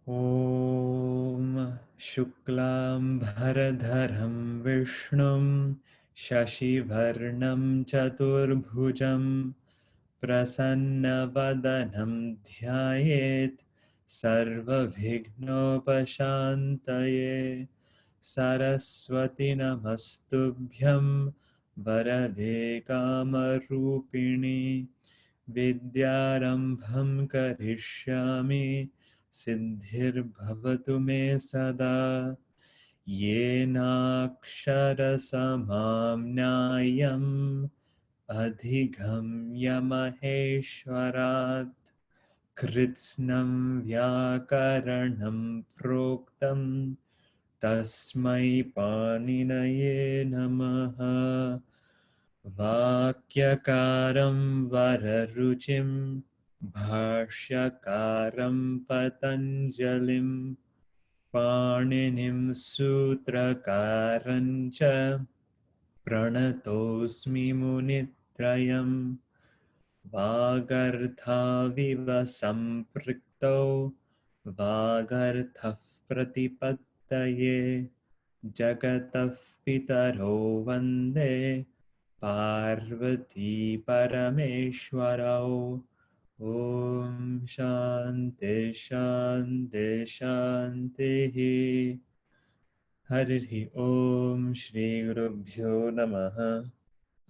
Om Shuklam Bharadharam Vishnum Shashivarnam Chaturbhujam Prasanna Dhyayet Sarva Vighnopashantaye Saraswati Namastubhyam Varade Kamarupini Vidyarambham Karishyami Siddhir Bhavatu Me Sada Yenakshara Samam Nyayam Adhigamya Maheshwarat Kritsnam Vyakaranam Proktam Tasmai Paninaye Namaha Vakyakaram Vararuchim Bhashyakaram Patanjalim Paninim Sutrakarancha Pranatosmi Munitrayam Vagarthaviva Samprikto Vagarthah Pratipattaye Jagatah Pitaro Vande Parvati Parameshwarao Om Shanti Shanti Shanti Harihi Om Shri Gurubhyo Namaha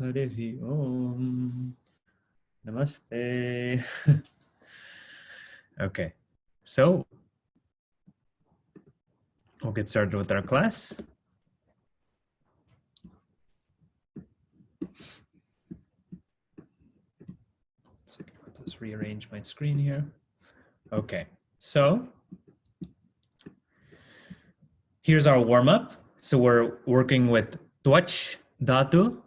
Harihi Om Namaste. Okay, so we'll get started with our class. Just rearrange my screen here. Okay, so here's our warm-up. So we're working with Twach Dhatu,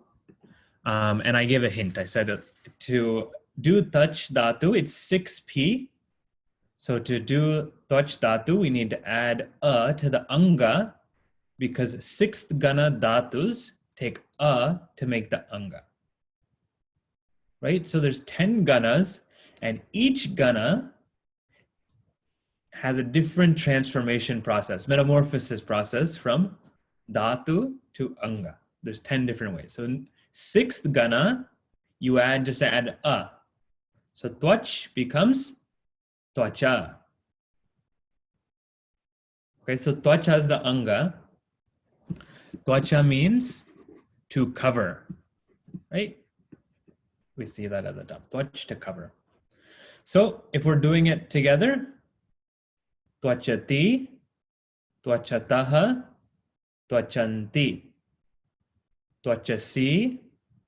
and I gave a hint. I said to do Touch Dhatu, it's 6P. So to do Twach Dhatu, we need to add A to the Anga, because 6th Gana Dhatus take A to make the Anga. Right? So there's 10 Ganas, and each Gana has a different transformation process, metamorphosis process from Dhatu to Anga. There's 10 different ways. So 6th Gana, you just add A. So Twach becomes Twacha. Okay, so Twacha is the Anga. Twacha means to cover, right? We see that at the top, Twach, to cover. So if we're doing it together, Twachati, Twachataha, Twachanti, Twachasi,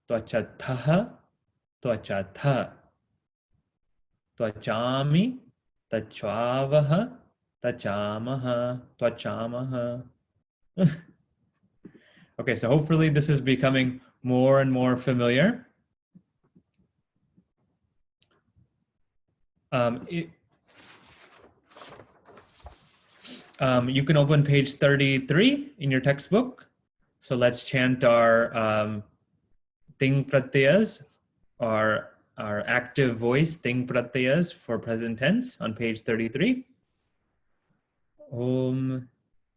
Twachataha, Twachatha, Twachami, Tachavaha, Tachamaha, Twachamaha. Okay, so hopefully this is becoming more and more familiar. You can open page 33 in your textbook. So let's chant our ting pratyas, our active voice ting pratyas for present tense on page 33. Om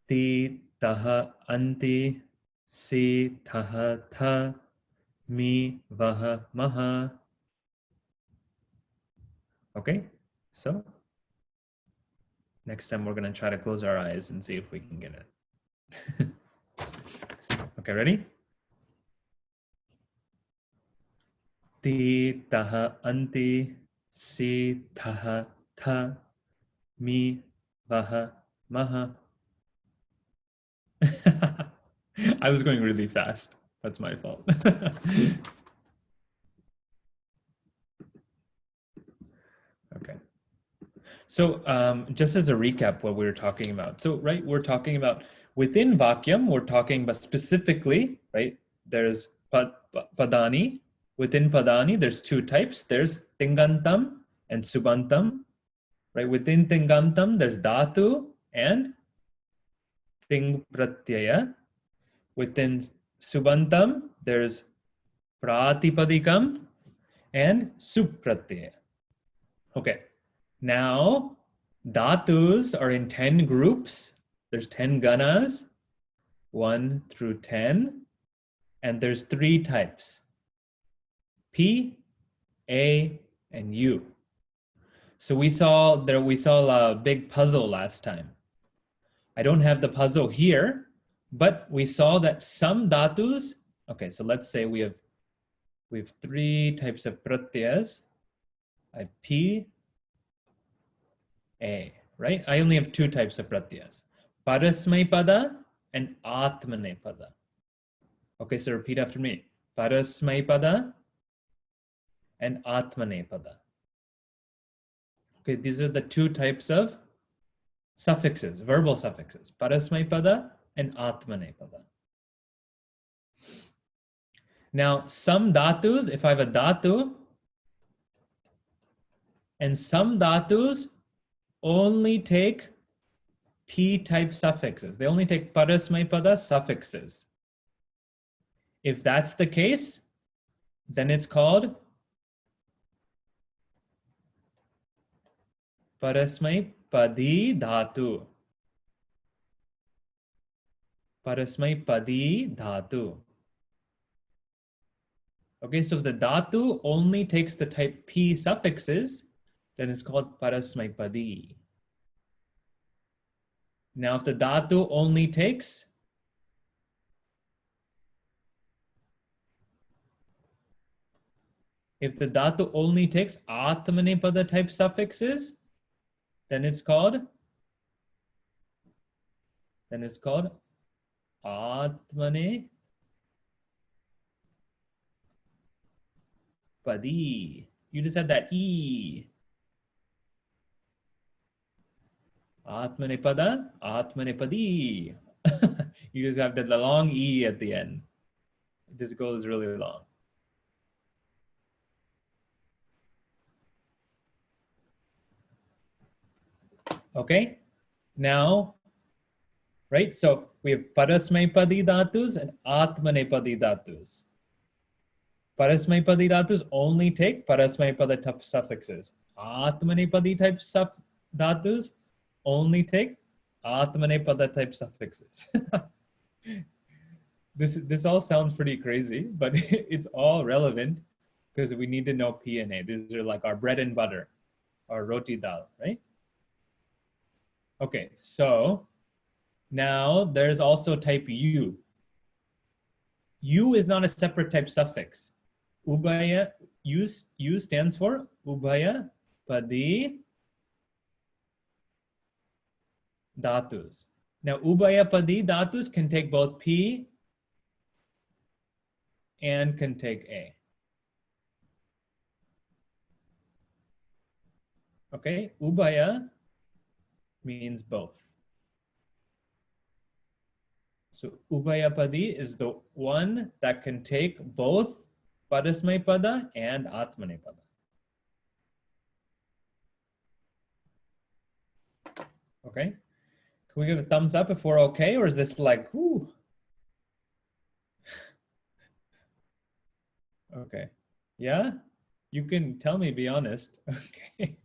ti taha anti si taha tha mi vaha maha. Okay, so next time we're going to try to close our eyes and see if we can get it. Okay, ready? Ti taha anti si taha tha mi vaha maha. I was going really fast. That's my fault. Okay. So just as a recap what we were talking about. So, right, we're talking about within Vakyam, we're talking about specifically, right, there's Padani. Within Padani, there's two types. There's Tingantam and Subantam. Right, within Tingantam, there's Dhatu and Ting Pratyaya. Within Subantam, there's Pratipadikam and Supratyaya. Okay. Now, Dhatus are in 10 groups. There's 10 ganas, 1 through 10. And there's 3 types, P, A, and U. So we saw a big puzzle last time. I don't have the puzzle here, but we saw that some dhatus, okay, so let's say we have 3 types of pratyas. I have P, A, right? I only have 2 types of pratyas, Parasmaipada and Atmanepada. Okay, so repeat after me. Parasmaipada and Atmanepada. Okay, these are the 2 types of suffixes, verbal suffixes, Parasmaipada and Atmanepada. Now, some dhatus, if I have a dhatu, and some dhatus only take P-type suffixes. They only take Parasmaipada suffixes. If that's the case, then it's called Parasmaipadi dhatu. Parasmaipadi dhatu. Okay, so if the dhatu only takes the type P suffixes, then it's called Parasmaipadi. Now, if the dhatu only takes Atmanepada type suffixes, then it's called Atmanepadi. You just had that E. Atmanepada, Atmanepadi. You just have the long E at the end. It just goes really long. Okay, now, right? So we have Parasmaipadi dhatus and Atmanepadi dhatus. Parasmaipadi dhatus only take Parasmaipada type suffixes. Atmanepadi type dhatus only take Atmanepada type suffixes. This all sounds pretty crazy, but it's all relevant because we need to know P and A. These are like our bread and butter, our roti dal, right? Okay, so now there's also type U. U is not a separate type suffix. Ubhaya, U stands for Ubhaya Padi Dhatus. Now, Ubhaya Padi Dhatus can take both P and can take A. Okay, Ubhaya means both. So Ubhayapadi is the one that can take both Parasmaipada and Atmanepada. Okay, can we give a thumbs up if we're okay, or is this like, whoo? Okay, yeah, you can tell me, be honest. Okay.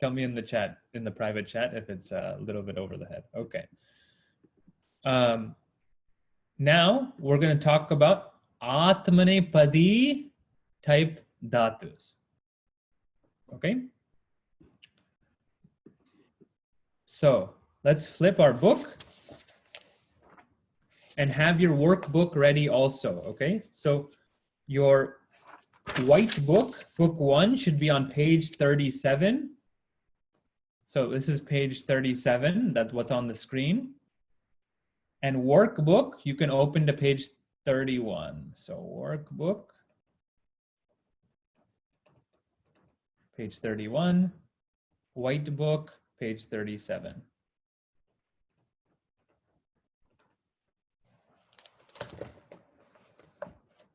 Tell me in the chat, in the private chat, if it's a little bit over the head. Okay. Now we're going to talk about Atmanepadi type dhatus. Okay. So let's flip our book and have your workbook ready also. Okay. So your white book, book 1, should be on page 37. So this is page 37. That's what's on the screen. And workbook, you can open to page 31. So workbook, page 31, white book, page 37.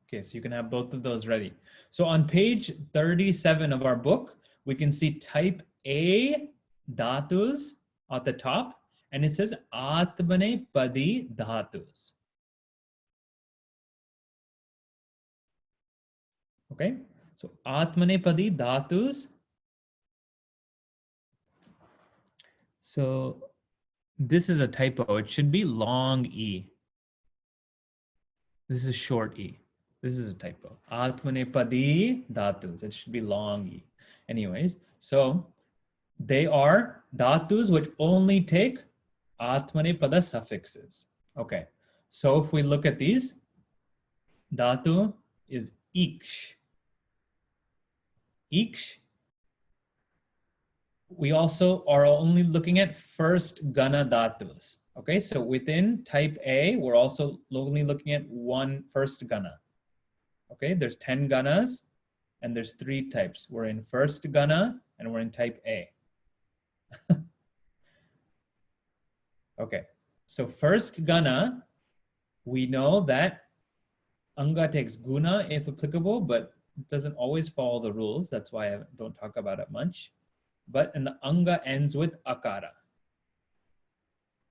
Okay, so you can have both of those ready. So on page 37 of our book, we can see type A dhatus at the top, and it says Atmanepadi dhatus. Okay, so Atmanepadi dhatus So this is a typo. It should be long E. This is short E. This is a typo. Ātmanepadi dhatus. It should be long E. Anyways, so they are dhatus which only take ātmanepada suffixes. Okay, so if we look at these, dhatu is iksh. Iksh. We also are only looking at first gana dhatus. Okay, so within type A, we're also only looking at one first gana. Okay, there's 10 ganas and there's 3 types. We're in first gana and we're in type A. Okay, so first gana, we know that anga takes guna if applicable, but it doesn't always follow the rules. That's why I don't talk about it much. But and the anga ends with akara.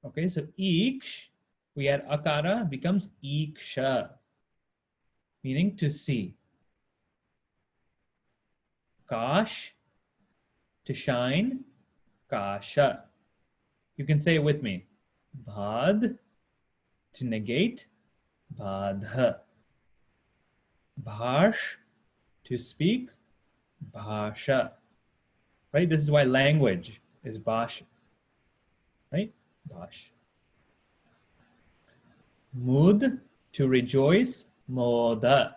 Okay, so iksh, we add akara, becomes iksha, meaning to see. Kash, to shine, kasha. You can say it with me. Bhad, to negate, bhadha. Bhash, to speak, bhasha. Right? This is why language is bhash. Right? Bhash. Mood, to rejoice, moda.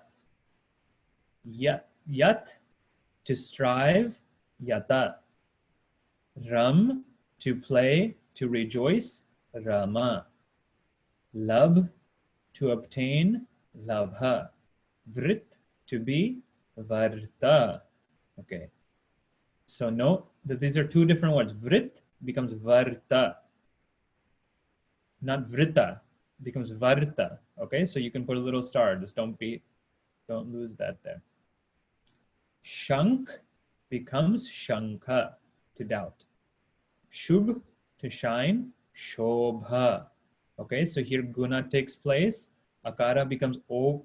Yat, to strive, yata. Ram, to play, to rejoice, rama. Lab, to obtain, labha. Vrit, to be, varta. Okay. So note that these are 2 different words. Vrit becomes varta. Not vrita, becomes varta. Okay, so you can put a little star. Just don't lose that there. Shank becomes shankha, to doubt. Shubh, to shine, shobha. Okay, so here guna takes place. Akara becomes o,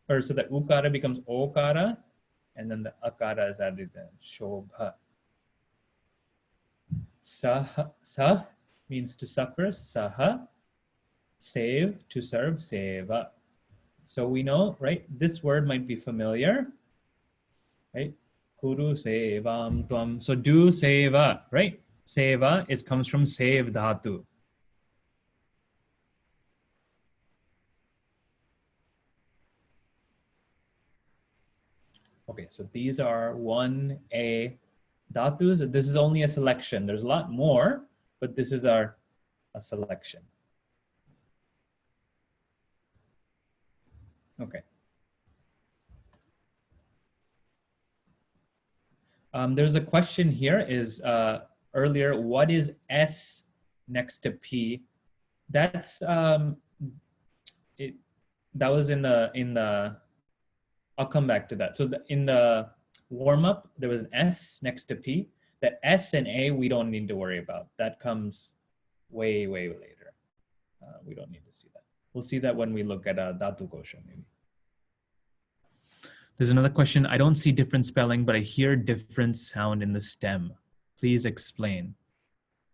or so the ukara becomes okara, and then the akara is added there, shobha. Sah means to suffer, saha. Save, to serve, seva. So we know, right, this word might be familiar, right? Kuru sevam tvam. So do seva, right? Seva comes from save dhatu. Okay, so these are 1A dhatus. This is only a selection. There's a lot more, but this is a selection. Okay. There's a question here is earlier, what is S next to P? That's that was in the I'll come back to that. So in the warm-up, there was an S next to P. The S and A, we don't need to worry about. That comes way, way later. We don't need to see that. We'll see that when we look at Dhatu Kosha, maybe. There's another question. I don't see different spelling, but I hear different sound in the stem. Please explain.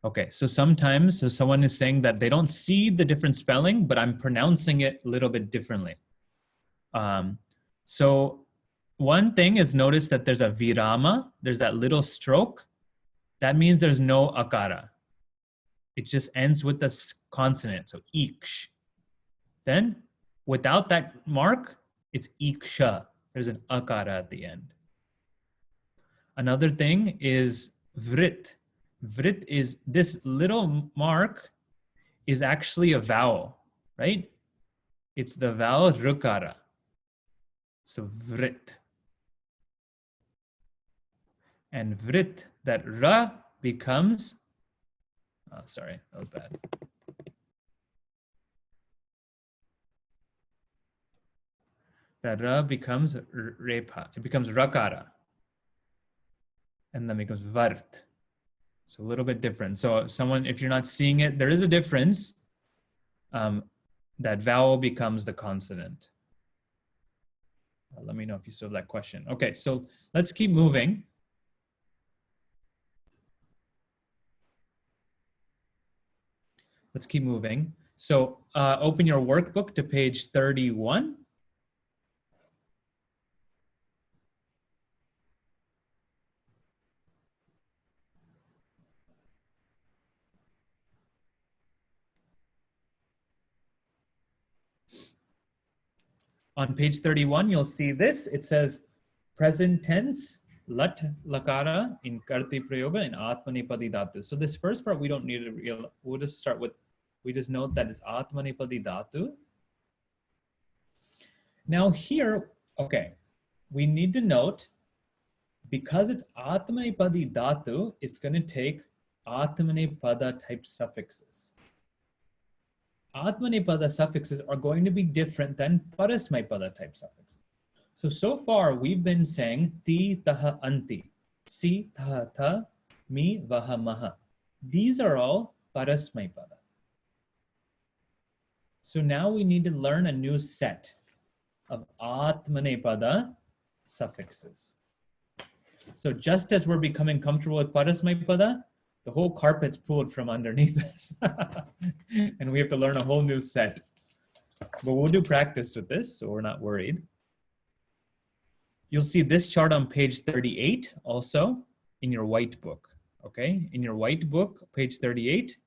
Okay, so sometimes someone is saying that they don't see the different spelling, but I'm pronouncing it a little bit differently. So one thing is notice that there's a virama, there's that little stroke. That means there's no akara. It just ends with the consonant, so iksh. Then without that mark, it's iksha. There's an akara at the end. Another thing is vrit. Vrit is this little mark is actually a vowel, right? It's the vowel rukara. So vrit. And vrit, that ra becomes, oh, sorry, that was bad. That ra becomes repa, it becomes rakara. And then becomes vart. So a little bit different. So someone, if you're not seeing it, there is a difference. That vowel becomes the consonant. Let me know if you still have that question. Okay, so let's keep moving. Let's keep moving. So open your workbook to page 31. On page 31, you'll see this. It says present tense, lat lakara in karti prayoga in ātmanepada dhatu. So this first part, we don't need to we'll just start with, we just note that it's ātmanepada dhatu. Now here, okay, we need to note, because it's ātmanepada dhatu, it's going to take ātmanepada type suffixes. Ātmanepada suffixes are going to be different than parasmaipada type suffixes. So far we've been saying ti, taha, anti, si, taha, ta, mi, vaha, maha. These are all parasmaipada. So now we need to learn a new set of ātmanepada suffixes. So just as we're becoming comfortable with parasmaipada, the whole carpet's pulled from underneath us. And we have to learn a whole new set. But we'll do practice with this, so we're not worried. You'll see this chart on page 38 also in your white book, okay? In your white book, page 38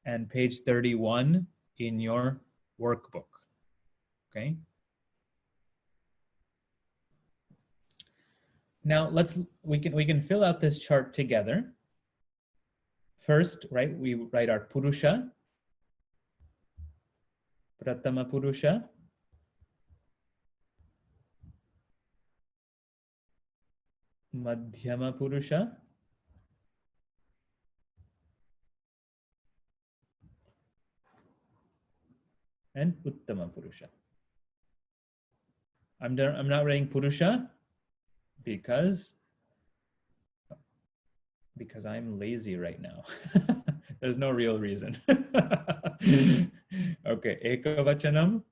and page 31 in your workbook, okay? Now we can fill out this chart together. First, right, we write our purusha, pratama purusha, madhyama purusha, and uttama purusha. I'm not writing purusha because I'm lazy right now. There's no real reason. Okay, ekavachanam,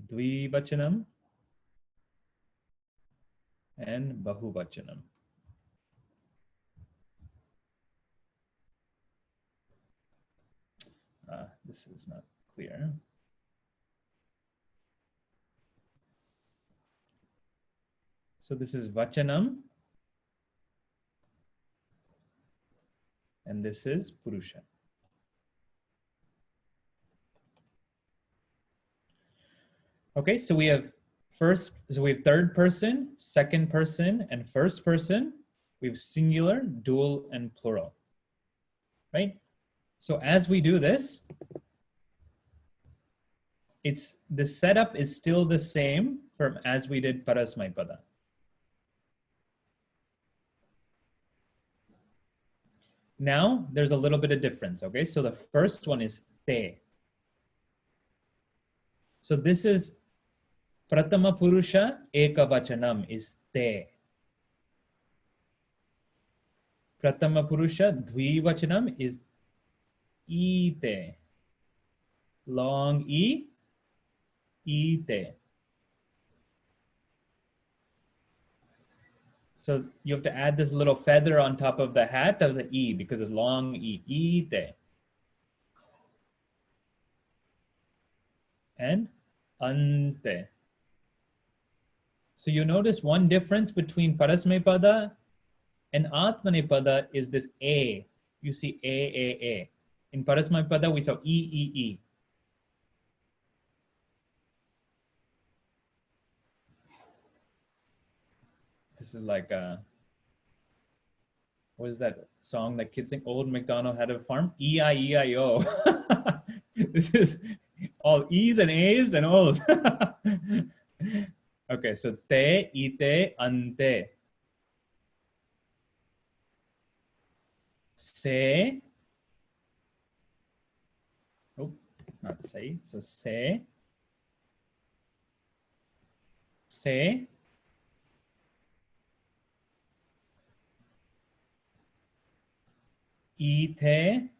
dvīvacana, and bahuvachanam. This is not clear. So this is vachanam, and this is purusha. Okay, so we have third person, second person, and first person. We have singular, dual, and plural, right? So as we do this, the setup is still the same from as we did parasmaipada. Now there's a little bit of difference, okay? So the first one is te. So this is pratama purusha ekavachanam is te. Pratama purusha dvīvachanam is ite. Long e, ite. So you have to add this little feather on top of the hat of the e because it's long e, ite. And ante. So you notice one difference between parasmaipada and ātmanepada is this a. You see a. In parasmaipada we saw e. This is like what is that song that kids sing? Old MacDonald had a farm. E-I-E-I-O. This is all E's and A's and O's. Okay, so te, ite, ante. Se. Oh, not say. So se. Se. Ite.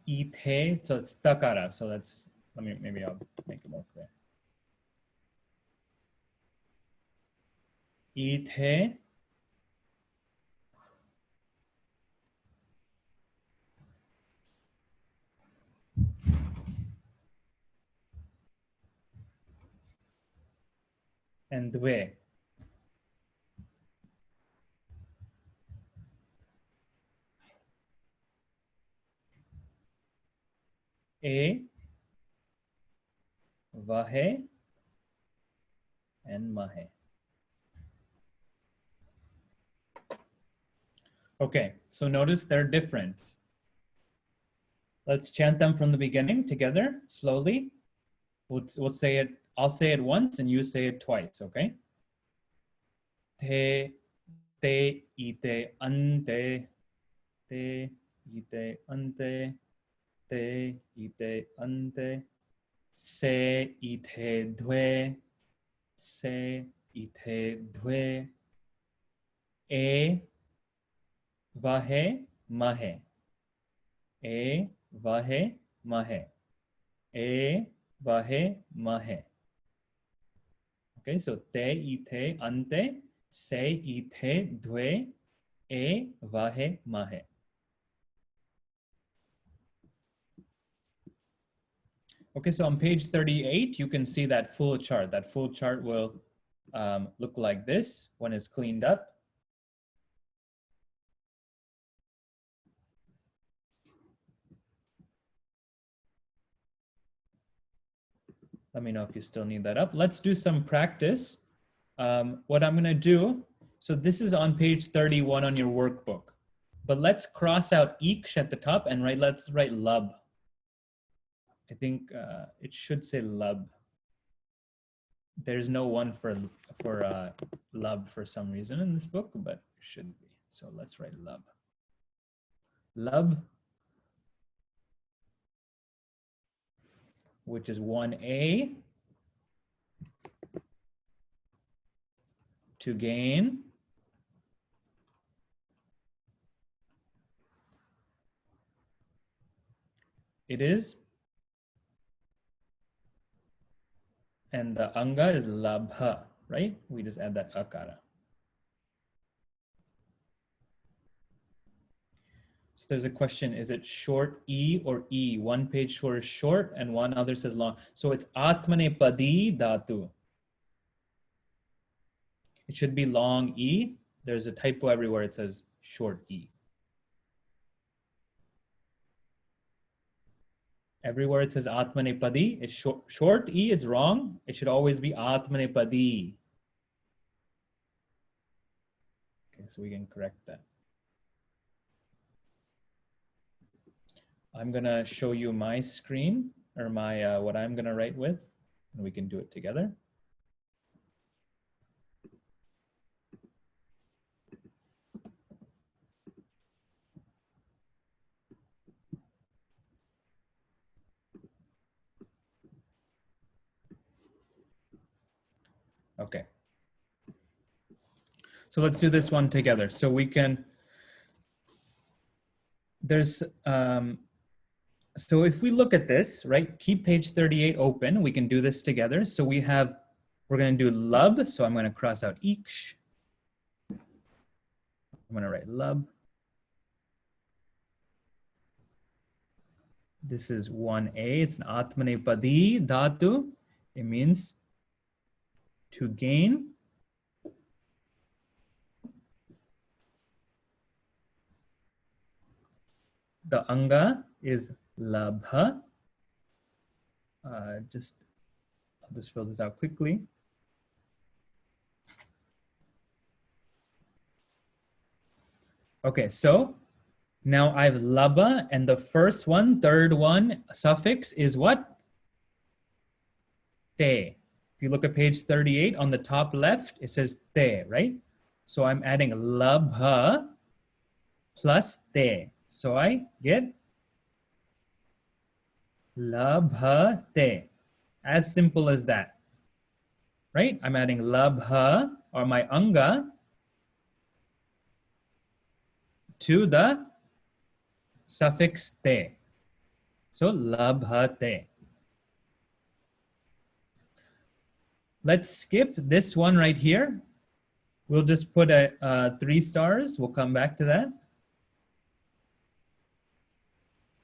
Ite. So it's takara. So that's, maybe I'll make it more clear. ithe, and dve. A, vahe, and mahe. Okay, so notice they're different. Let's chant them from the beginning together, slowly. We'll say it, I'll say it once and you say it twice, okay? Te, te, ite, ante, te, ite, ante, te, ite, ante, se, ite, dve, se, ite, dve, e, vahe, mahe, e, vahe, mahe, e, vahe, mahe. Okay, so te, ite, ante, se, ite, dve, e, vahe, mahe. Okay, so on page 38, you can see that full chart. That full chart will look like this when it's cleaned up. Let me know if you still need that up. Let's do some practice. What I'm gonna do, so this is on page 31 on your workbook, but let's cross out iksh at the top and let's write lub. I think it should say lub. There's no one for lub for some reason in this book, but it should be. So let's write lub. Lub, which is 1A, to gain. It is. And the anga is labha, right? We just add that akara. So there's a question, is it short E or E? One page short is short and one other says long. So it's ātmanepada dhatu. It should be long E. There's a typo everywhere. It says short E. Everywhere it says ātmanepadi, it's short E, it's wrong. It should always be ātmanepadi. Okay, so we can correct that. I'm gonna show you my screen or my what I'm gonna write with, and we can do it together. Okay. So let's do this one together. So we can, so if we look at this, right, keep page 38 open, we can do this together. So we're gonna do lub. So I'm gonna cross out iksh. I'm gonna write lub. This is 1A, it's an ātmanepadi dhatu. It means to gain. The anga is labha. I'll just fill this out quickly. Okay, so now I have laba, and the first one, third one, suffix is what? Te. If you look at page 38 on the top left, it says te, right? So I'm adding labha plus te. So I get labhate. As simple as that, right? I'm adding labha, or my anga, to the suffix te. So labhate. Let's skip this one right here. We'll just put a 3 stars. We'll come back to that.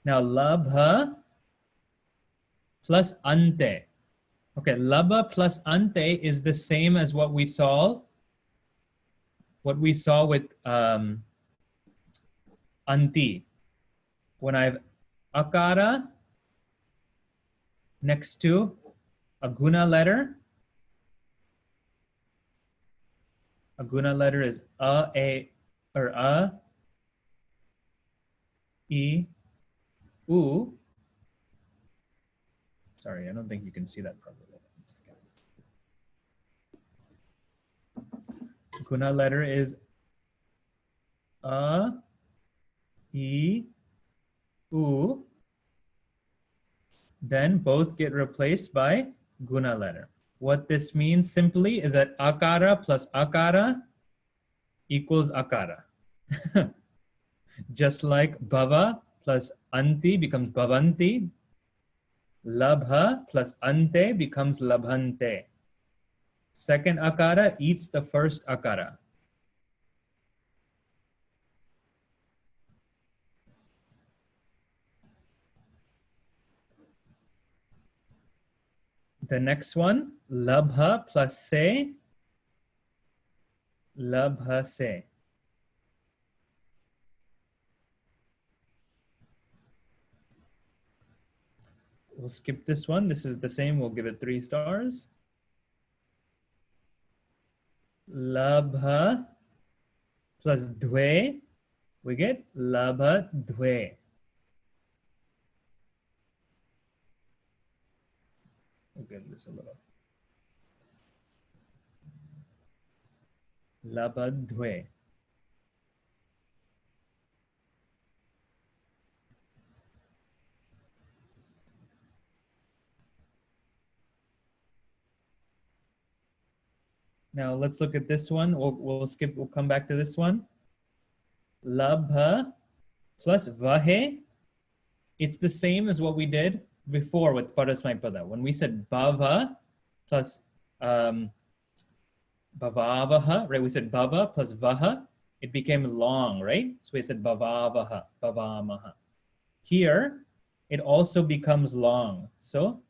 Now, labha plus ante. Okay, labha plus ante is the same as what we saw with anti. When I have akara next to a guna letter is a, or a, e, u. Sorry, I don't think you can see that properly. Guna letter is a, e, u. Then both get replaced by guna letter. What this means simply is that akara plus akara equals akara. Just like bhava plus anti becomes bhavanti, labha plus ante becomes labhante. Second akara eats the first akara. The next one, labha plus se, labha se. We'll skip this one. This is the same. We'll give it 3 stars. Labha plus dve, we get labha dve. We'll give this a little. Labha dve. Now let's look at this one. We'll skip, we'll come back to this one. Labha plus vahe. It's the same as what we did before with Parasmaipada. When we said bhava plus bhavavaha, right? We said bhava plus vaha, it became long, right? So we said bhavavaha, bhavamaha. Here, it also becomes long. So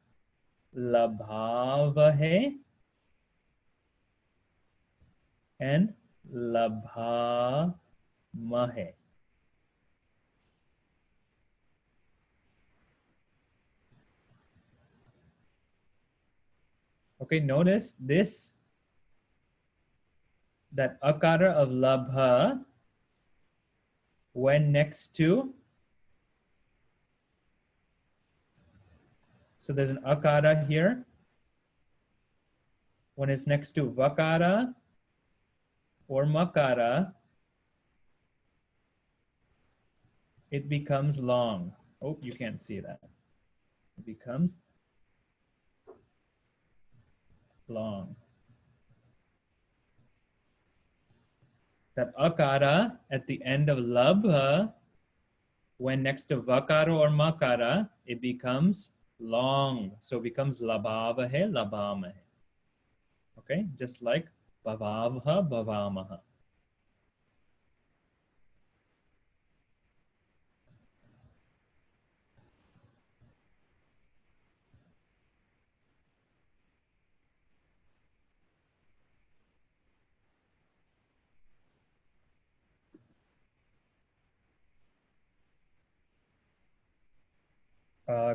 labhavahe and labhamahe. Okay, notice this, that akara of labha when next to, so there's an akara here. When it's next to vakara or makara, it becomes long. Oh, you can't see that. It becomes long. That akara at the end of labha, when next to vakara or makara, it becomes long. So it becomes labhavahe, labhamahe. Okay, just like bhavavaha, bhavamaha.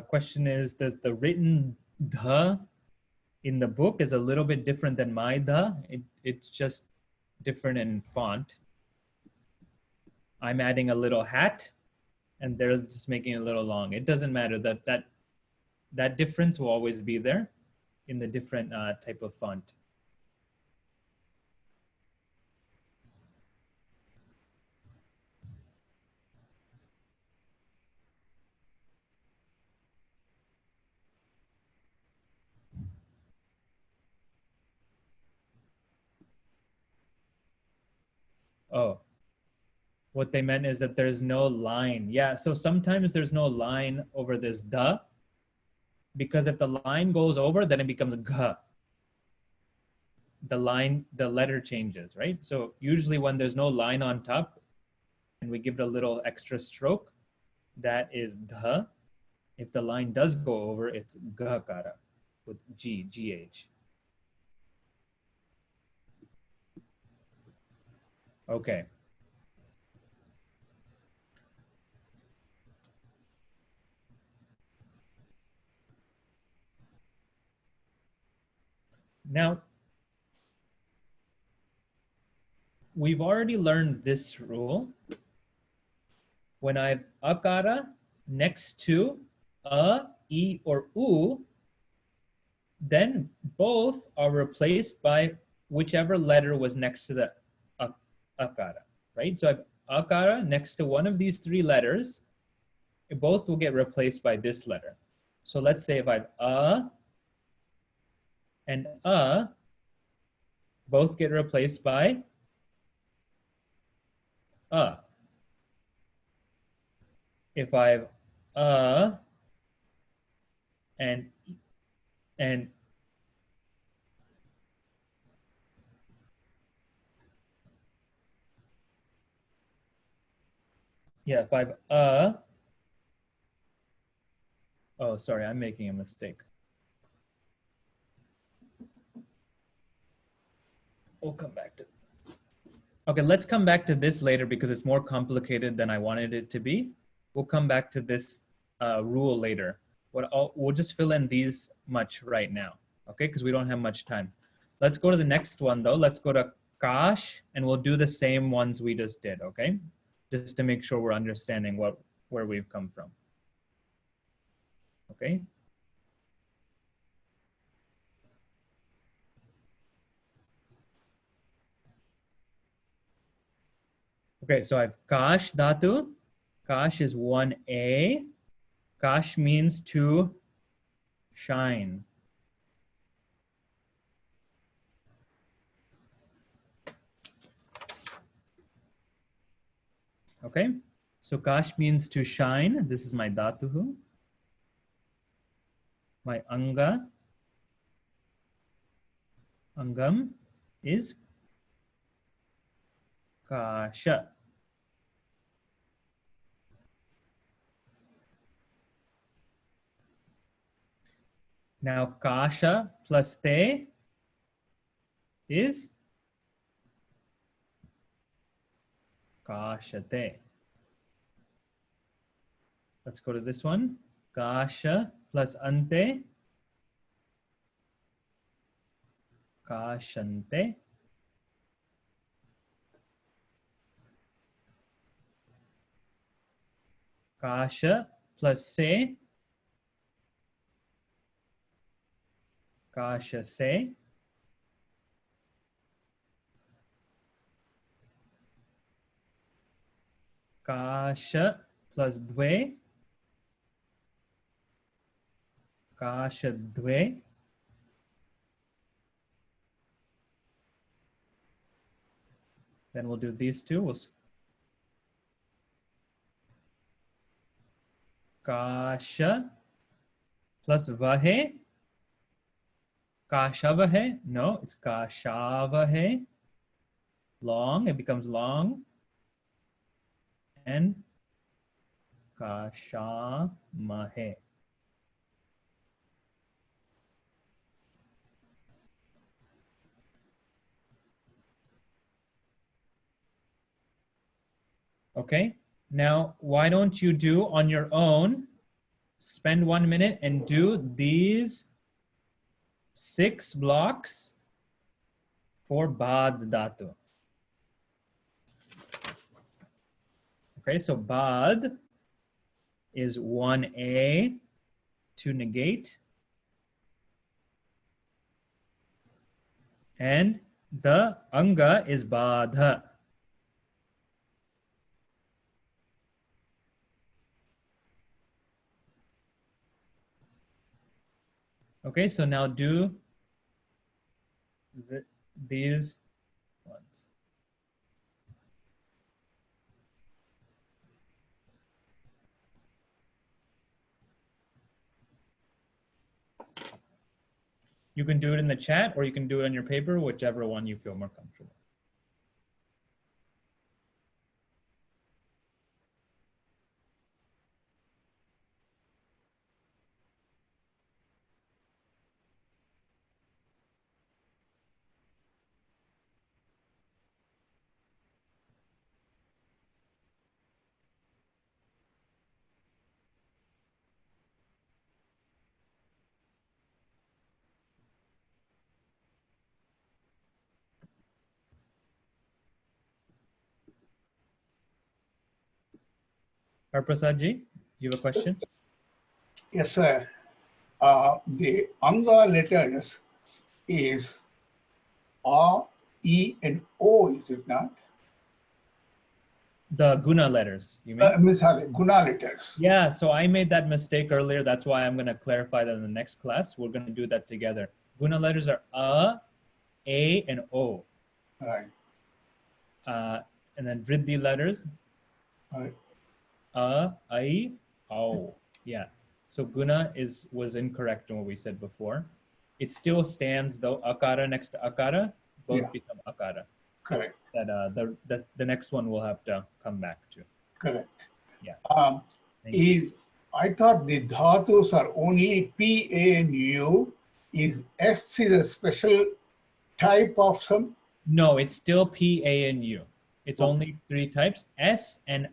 Question is, does the written dha in the book is a little bit different than my dha? It's just different in font. I'm adding a little hat and they're just making it a little long. It doesn't matter, that difference will always be there in the different type of font. Oh, what they meant is that there's no line. Yeah, so sometimes there's no line over this da, because if the line goes over, then it becomes gha. the letter changes, right? So usually when there's no line on top and we give it a little extra stroke, that is dha. If the line does go over, it's gakara with G-H. Okay. Now, we've already learned this rule. When I have akara next to a, e, or u, then both are replaced by whichever letter was next to the akara, right? So I have akara next to one of these three letters, both will get replaced by this letter. So let's say if I have a and a, both get replaced by a. If I have a and yeah, if I have oh, sorry, I'm making a mistake. We'll come back to, okay, let's come back to this later because it's more complicated than I wanted it to be. We'll come back to this rule later. We'll just fill in these much right now, okay? Because we don't have much time. Let's go to the next one though. Let's go to Kash and we'll do the same ones we just did, okay? Just to make sure we're understanding where we've come from. Okay? Okay, so I have Kash Dhatu. Kash is 1A. Kash means to shine. Okay, so Kash means to shine. This is my Dhatuhu. My Anga, Angam is Kasha. Now Kasha plus Te is Kashate. Let's go to this one. Kasha plus Ante, Kashante. Kasha plus Se, Kasha Se. Kasha plus Dve, Kasha Dve. Then we'll do these two. Kasha plus Vahe. Kashavahe. No, it's Kashavahe. Long, it becomes long. And Kashamahe. Okay, now why don't you do on your own, spend 1 minute and do these 6 blocks for Bad Dhatu. Okay, so Bad is 1A to negate. And the Anga is Badha. Okay, so now do these ones. You can do it in the chat or you can do it on your paper, whichever one you feel more comfortable. Prasadji, you have a question? Yes, sir. The Anga letters is A, E, and O, is it not? The guna letters, you mean? Sorry, Guna letters. Yeah, so I made that mistake earlier. That's why I'm going to clarify that in the next class. We're going to do that together. Guna letters are A, and O. Right. And then vriddhi letters, Right. I, O. Yeah. So guna was incorrect in what we said before. It still stands though, akara next to akara, both become akara. Correct. That the next one we'll have to come back to. Correct. Yeah. I thought the dhatus are only P, A, and U. Is S is a special type of some? No, it's still P, A, and U. It's only 3 types. S and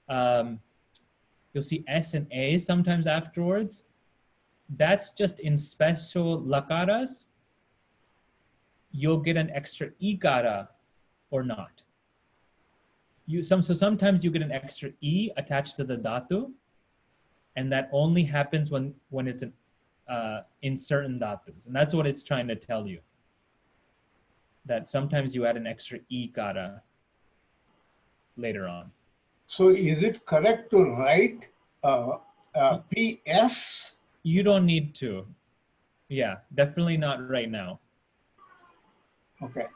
you'll see S and A sometimes afterwards. That's just in special lakaras. You'll get an extra ikara or not. So sometimes you get an extra E attached to the dhatu, and that only happens when it's in certain dhatus. And that's what it's trying to tell you. That sometimes you add an extra ikara later on. So is it correct to write PS? You don't need to. Yeah, definitely not right now. Okay.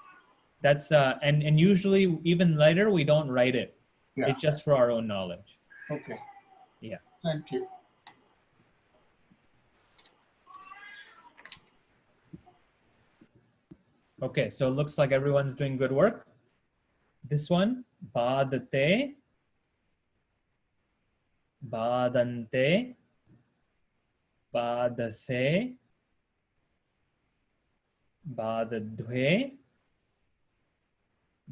That's and usually even later we don't write it. Yeah. It's just for our own knowledge. Okay. Yeah. Thank you. Okay, so it looks like everyone's doing good work. This one, badate, badante, badase, badadhve,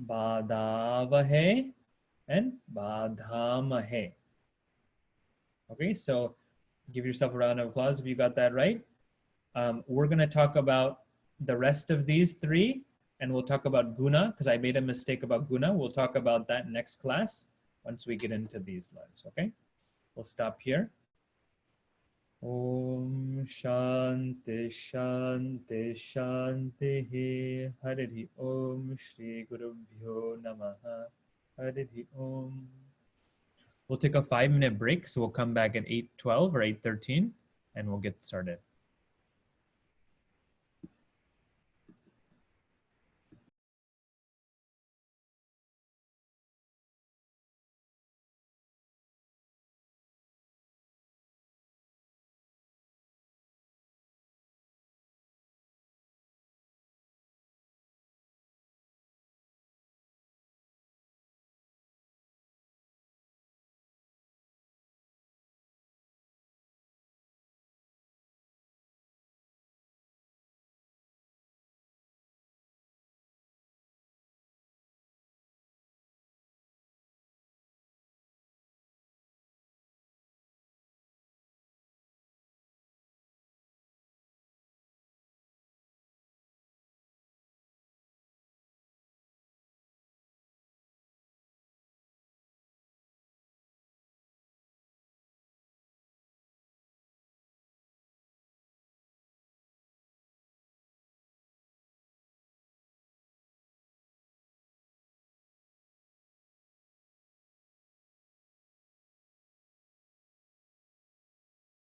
badavahe, and badhamahe. Okay, so give yourself a round of applause if you got that right. We're going to talk about the rest of these 3, and we'll talk about guna, because I made a mistake about guna. We'll talk about that next class once we get into these letters, okay? We'll stop here. Om Shanti Shanti Shanti Harihi Om Shri Gurubhyo Namaha Harihi Om. We'll take a 5-minute break, so we'll come back at 8:12 or 8:13, and we'll get started.